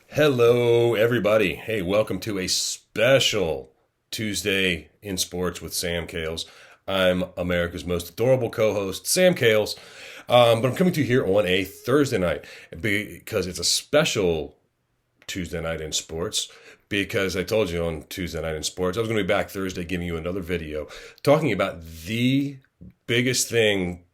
Hello, everybody. Hey, welcome to a special Tuesday in Sports with Sam Kales. I'm America's most adorable co-host, Sam Kales, but I'm coming to you here on a Thursday night because it's a special Tuesday night in sports. Because I told you on Tuesday night in sports, I was going to be back Thursday giving you another video talking about the biggest thing.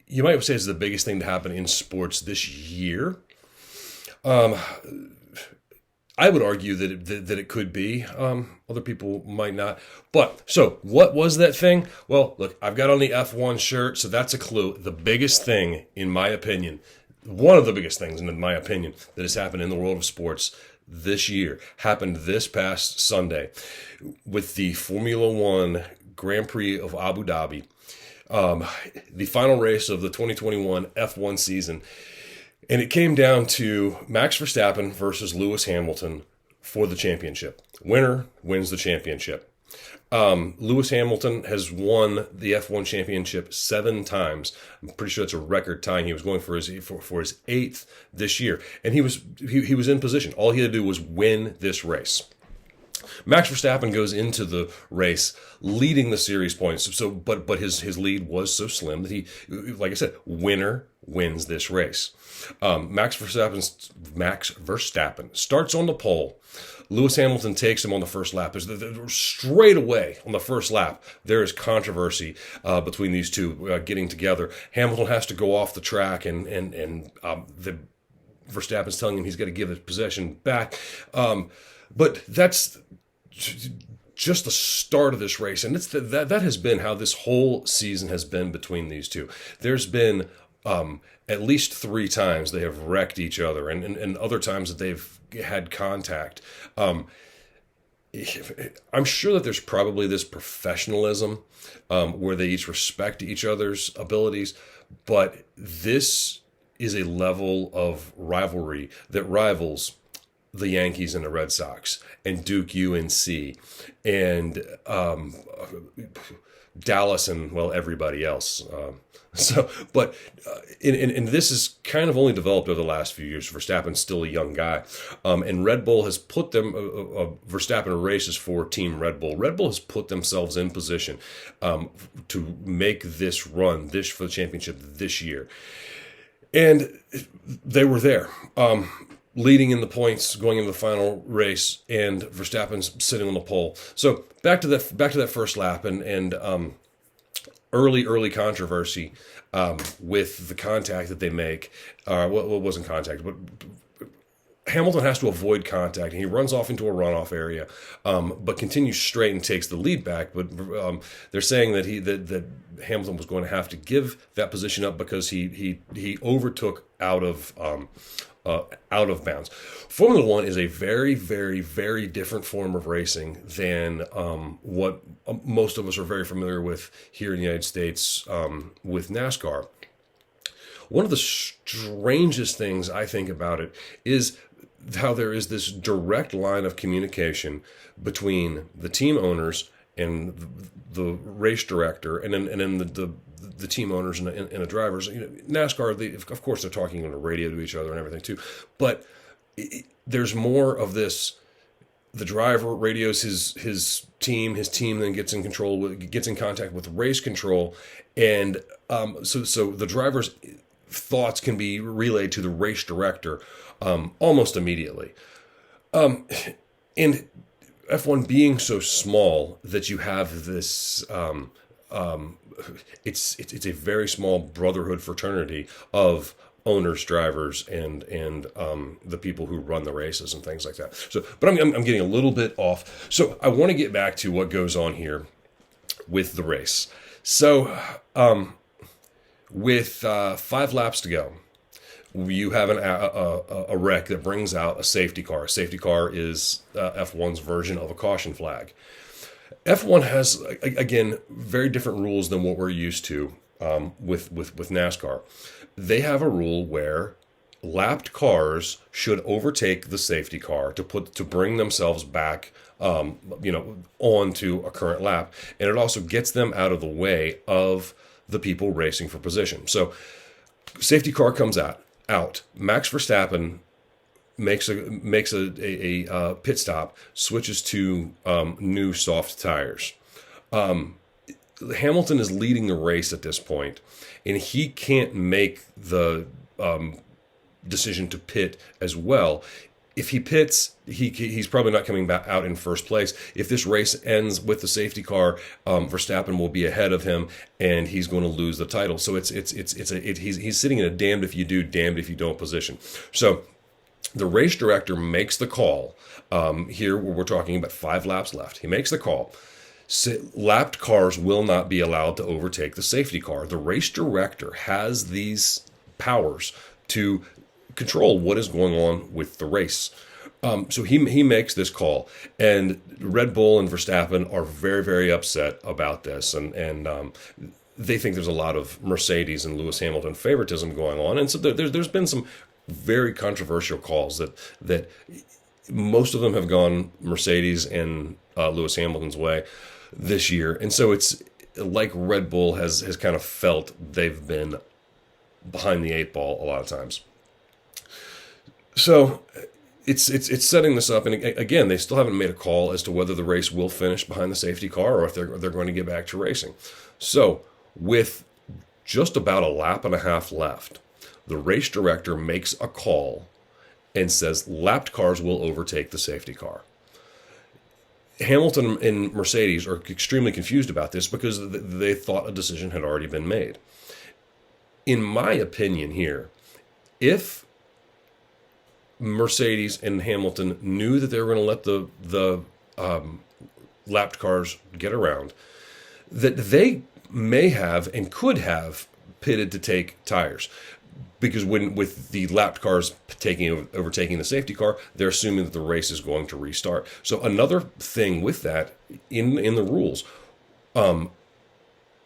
You might say it's the biggest thing to happen in sports this year. I would argue that it could be. Other people might not. But, so, what was that thing? Well, look, I've got on the F1 shirt, so that's a clue. The biggest thing, in my opinion, one of the biggest things, in my opinion, that has happened in the world of sports this year, happened this past Sunday with the Formula One Grand Prix of Abu Dhabi. The final race of the 2021 F1 season. And it came down to Max Verstappen versus Lewis Hamilton for the championship. Winner wins the championship. Lewis Hamilton has won the F1 championship 7 times. I'm pretty sure that's a record tying. He was going for his 8th this year, and he was in position. All he had to do was win this race. Max Verstappen goes into the race leading the series points. But his lead was so slim that he, like I said, winner wins this race. Max Verstappen starts on the pole. Lewis Hamilton takes him on the first lap. Straight away on the first lap, there is controversy between these two getting together. Hamilton has to go off the track, and the Verstappen's telling him he's got to give his possession back. But that's just the start of this race, and that has been how this whole season has been between these two. There's been at least 3 times they have wrecked each other, and other times that they've had contact. I'm sure that there's probably this professionalism where they each respect each other's abilities, but this is a level of rivalry that rivals the Yankees and the Red Sox and Duke UNC and Dallas and, well, everybody else. And this is kind of only developed over the last few years. Verstappen's still a young guy. And Red Bull has put them, Verstappen races for Team Red Bull. Red Bull has put themselves in position to make this run for the championship this year. And they were there. Leading in the points, going into the final race, and Verstappen's sitting on the pole. So back to that first lap, and early controversy with the contact that they make. What wasn't contact, but Hamilton has to avoid contact, and he runs off into a runoff area, but continues straight and takes the lead back. But they're saying that that Hamilton was going to have to give that position up because he overtook out of bounds. Formula One is a very, very, very different form of racing than what most of us are very familiar with here in the United States with NASCAR. One of the strangest things I think about it is how there is this direct line of communication between the team owners and the race director, and then the team owners and the drivers. NASCAR, of course, they're talking on the radio to each other and everything too. But there's more of this. The driver radios his team then gets in contact with race control, and so the driver's thoughts can be relayed to the race director almost immediately. And F1 being so small that you have this, it's a very small brotherhood fraternity of owners, drivers, and the people who run the races and things like that. So, but I'm getting a little bit off. So I want to get back to what goes on here with the race. So, with 5 laps to go, you have a wreck that brings out a safety car. A safety car is F1's version of a caution flag. F1 has, again, very different rules than what we're used to with NASCAR. They have a rule where lapped cars should overtake the safety car to bring themselves back, onto a current lap, and it also gets them out of the way of the people racing for position. So, safety car comes out. out. Max Verstappen makes a pit stop, switches to new soft tires. Hamilton is leading the race at this point, and he can't make the decision to pit as well. If he pits, he's probably not coming back out in first place. If this race ends with the safety car, Verstappen will be ahead of him, and he's going to lose the title. So he's sitting in a damned if you do, damned if you don't position. So the race director makes the call. Here we're talking about 5 laps left. He makes the call. Lapped cars will not be allowed to overtake the safety car. The race director has these powers to control what is going on with the race. So he makes this call, and Red Bull and Verstappen are very, very upset about this, and they think there's a lot of Mercedes and Lewis Hamilton favoritism going on, and so there's been some very controversial calls that most of them have gone Mercedes and Lewis Hamilton's way this year, and so it's like Red Bull has kind of felt they've been behind the 8 ball a lot of times. So it's setting this up, and again, they still haven't made a call as to whether the race will finish behind the safety car or if they're going to get back to racing. So with just about a lap and a half left, the race director makes a call and says lapped cars will overtake the safety car. Hamilton and Mercedes are extremely confused about this because they thought a decision had already been made. In my opinion here, if Mercedes and Hamilton knew that they were going to let the lapped cars get around, that they may have and could have pitted to take tires. Because with the lapped cars overtaking the safety car, they're assuming that the race is going to restart. So another thing with that, in the rules,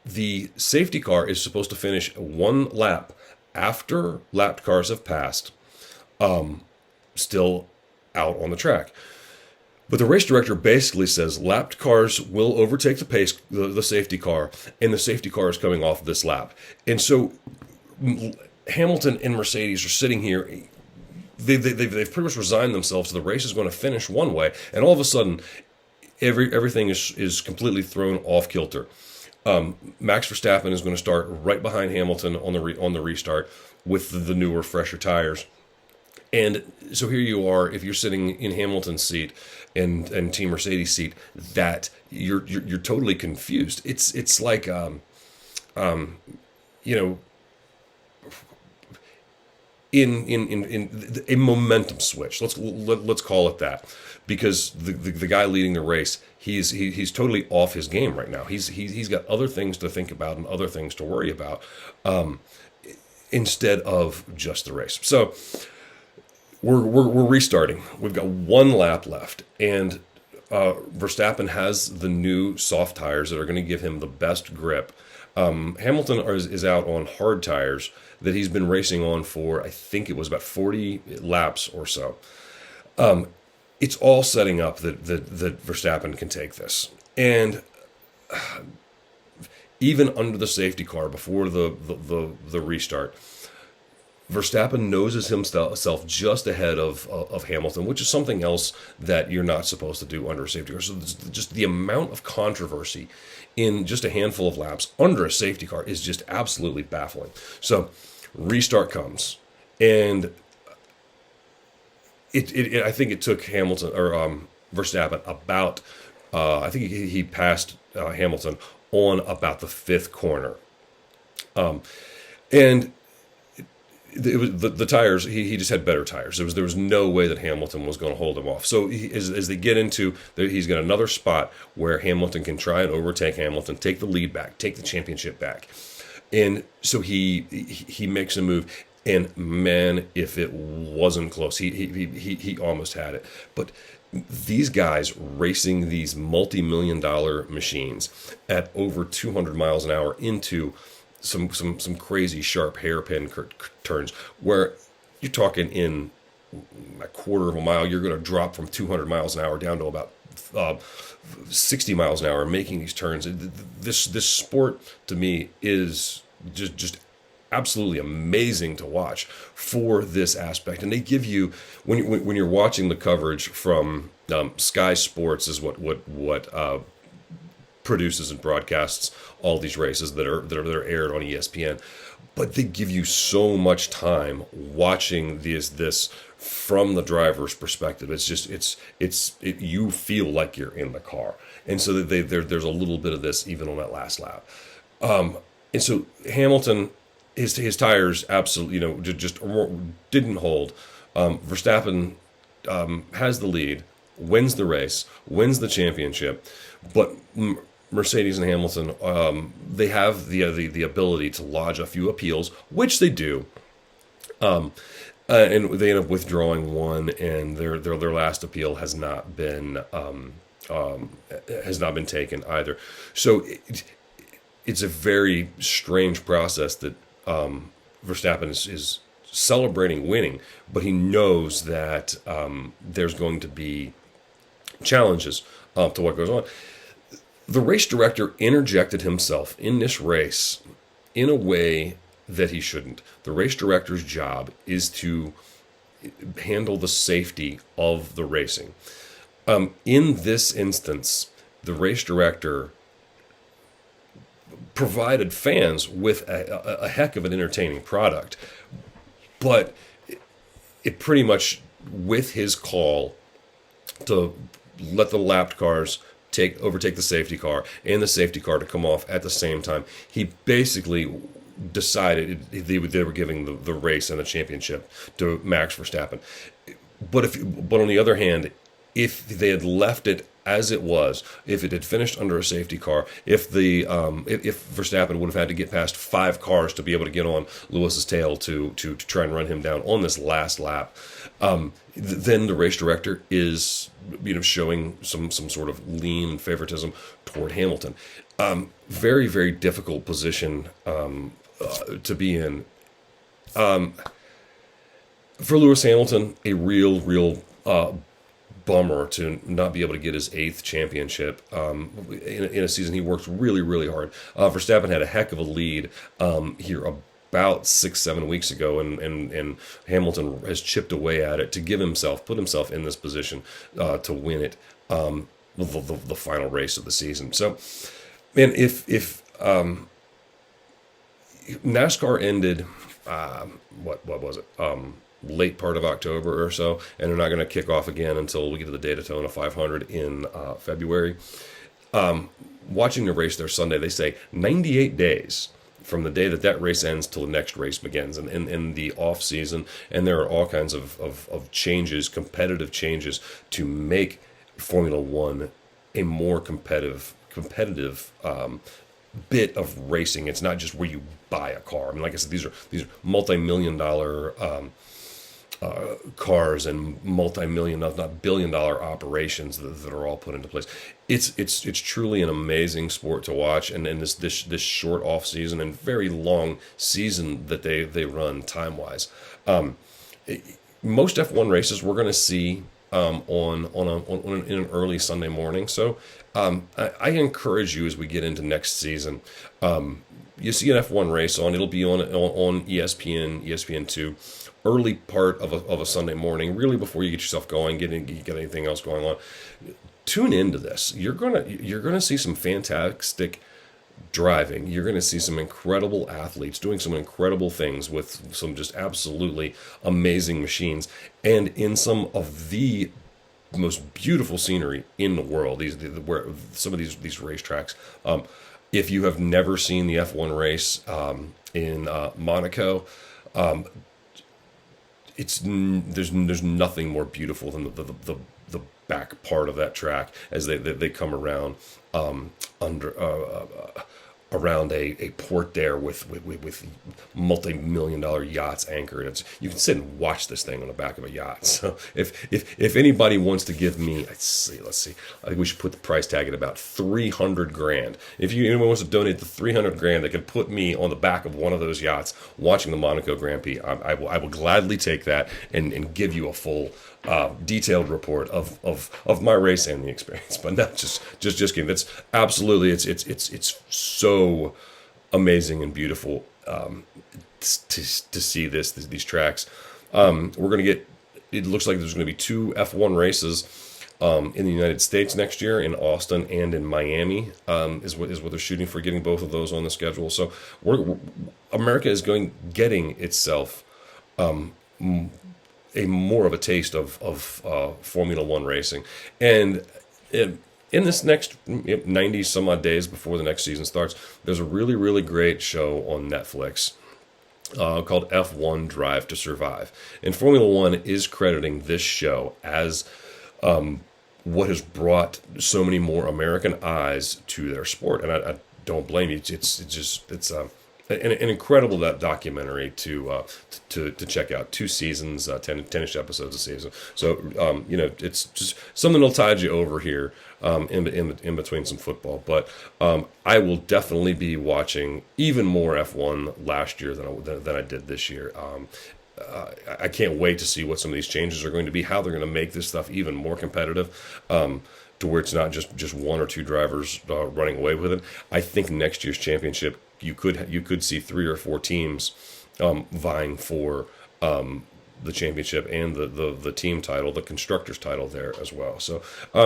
the safety car is supposed to finish 1 lap after lapped cars have passed, still out on the track. But the race director basically says lapped cars will overtake the safety car, and the safety car is coming off this lap. And so Hamilton and Mercedes are sitting here. They've pretty much resigned themselves to the race is going to finish one way, and all of a sudden, everything is completely thrown off kilter. Max Verstappen is going to start right behind Hamilton on the restart with the newer, fresher tires. And so here you are, if you're sitting in Hamilton's seat and Team Mercedes seat, that you're totally confused. It's like in a momentum switch. Let's call it that, because the guy leading the race, he's totally off his game right now. He's got other things to think about and other things to worry about, instead of just the race. So we're restarting. We've got 1 lap left, and Verstappen has the new soft tires that are going to give him the best grip. Hamilton is out on hard tires that he's been racing on for, I think it was about 40 laps or so. It's all setting up that Verstappen can take this. And even under the safety car before the restart, Verstappen noses himself just ahead of Hamilton, which is something else that you're not supposed to do under a safety car. So just the amount of controversy in just a handful of laps under a safety car is just absolutely baffling. So restart comes, and I think it took Hamilton or Verstappen about I think he passed Hamilton on about the 5th corner, and it was the tires. He just had better tires. There was no way that Hamilton was going to hold him off. So as they get into, he's got another spot where Hamilton can try and overtake Hamilton, take the lead back, take the championship back, and so he makes a move. And man, if it wasn't close, he almost had it. But these guys racing these multi-million-dollar machines at over 200 miles an hour into some crazy sharp hairpin turns where you're talking in a quarter of a mile, you're going to drop from 200 miles an hour down to about 60 miles an hour, making these turns. This sport to me is just absolutely amazing to watch for this aspect. And they give you, when you're watching the coverage from Sky Sports, is what produces and broadcasts all these races that are aired on ESPN. But they give you so much time watching this from the driver's perspective. It's just you feel like you're in the car, and so that there's a little bit of this even on that last lap. And so Hamilton, his tires absolutely, just didn't hold. Verstappen has the lead, wins the race, wins the championship, but Mercedes and Hamilton, they have the ability to lodge a few appeals, which they do, and they end up withdrawing one, and their last appeal has not been taken either. So it's a very strange process that Verstappen is celebrating winning, but he knows that there's going to be challenges to what goes on. The race director interjected himself in this race in a way that he shouldn't. The race director's job is to handle the safety of the racing. In this instance, the race director provided fans with a heck of an entertaining product, but it pretty much, with his call to let the lapped cars overtake the safety car and the safety car to come off at the same time, he basically decided they were giving the race and the championship to Max Verstappen. But on the other hand, if they had left it as it was, if it had finished under a safety car, if Verstappen would have had to get past 5 cars to be able to get on Lewis's tail to try and run him down on this last lap, then the race director is showing some sort of lean favoritism toward Hamilton. Very, very difficult position to be in. For Lewis Hamilton, a real bummer to not be able to get his 8th championship in a season he worked really, really hard. Verstappen had a heck of a lead here about 6-7 weeks ago, and Hamilton has chipped away at it to put himself in this position to win it, the final race of the season. So, man, if NASCAR ended, what was it? Late part of October or so, and they're not going to kick off again until we get to the Daytona 500 in February. Watching the race there Sunday, they say 98 days from the day that race ends till the next race begins, and in the off season, and there are all kinds of changes, competitive changes, to make Formula One a more competitive bit of racing. It's not just where you buy a car. I mean, like I said, these are multi-million-dollar cars and multi-million, not billion-dollar operations that are all put into place. It's truly an amazing sport to watch, and this short off season and very long season that they run time-wise. Most F1 races we're going to see in an early Sunday morning. So I encourage you, as we get into next season, you see an F1 race on. It'll be on ESPN, ESPN2. Early part of a Sunday morning, really before you get yourself going, get anything else going on. Tune into this. You're gonna see some fantastic driving. You're gonna see some incredible athletes doing some incredible things with some just absolutely amazing machines, and in some of the most beautiful scenery in the world. Where some of these racetracks. If you have never seen the F1 race in Monaco. There's nothing more beautiful than the back part of that track as they come around around a port there with multi-million-dollar yachts anchored. You can sit and watch this thing on the back of a yacht. So if anybody wants to give me, let's see, I think we should put the price tag at about $300,000. If anyone wants to donate the $300,000, they could put me on the back of one of those yachts watching the Monaco Grand Prix. I will gladly take that and give you a full detailed report of my race and the experience. But not just kidding. That's absolutely, it's so amazing and beautiful. to see these tracks. We're going to get. It looks like there's going to be 2 F1 races in the United States next year, in Austin and in Miami, is what they're shooting for, getting both of those on the schedule. So America is getting itself a more of a taste of Formula One racing, and in this next 90 some odd days before the next season starts, there's a really, really great show on Netflix called F1 Drive to Survive. And Formula One is crediting this show as what has brought so many more American eyes to their sport. And I don't blame you. It's an incredible documentary to check out. 2 seasons, 10-ish episodes a season. So it's just something that'll tide you over here in between some football. But I will definitely be watching even more F1 last year than I did this year. I can't wait to see what some of these changes are going to be, how they're going to make this stuff even more competitive, to where it's not just 1 or 2 drivers running away with it. I think next year's championship, you could see 3 or 4 teams vying for the championship and the team title, the constructors title there as well. So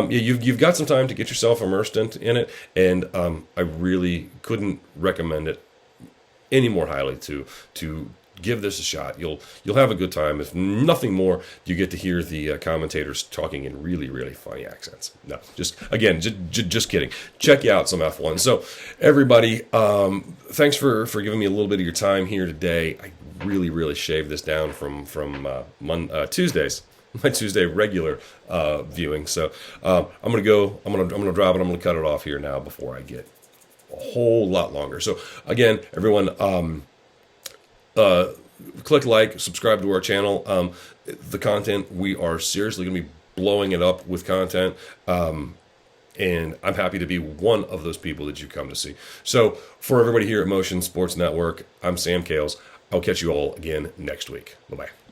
you've got some time to get yourself immersed in it, and I really couldn't recommend it any more highly to give this a shot. You'll have a good time. If nothing more, you get to hear the commentators talking in really, really funny accents. No, just kidding. Check out some F1. So everybody, thanks for giving me a little bit of your time here today. I really, really shaved this down from Tuesdays, my Tuesday regular viewing. So I'm gonna drop it. I'm gonna cut it off here now before I get a whole lot longer. So again, everyone, click like, subscribe to our channel. The content, we are seriously going to be blowing it up with content. And I'm happy to be one of those people that you come to see. So for everybody here at Motion Sports Network, I'm Sam Kales. I'll catch you all again next week. Bye-bye.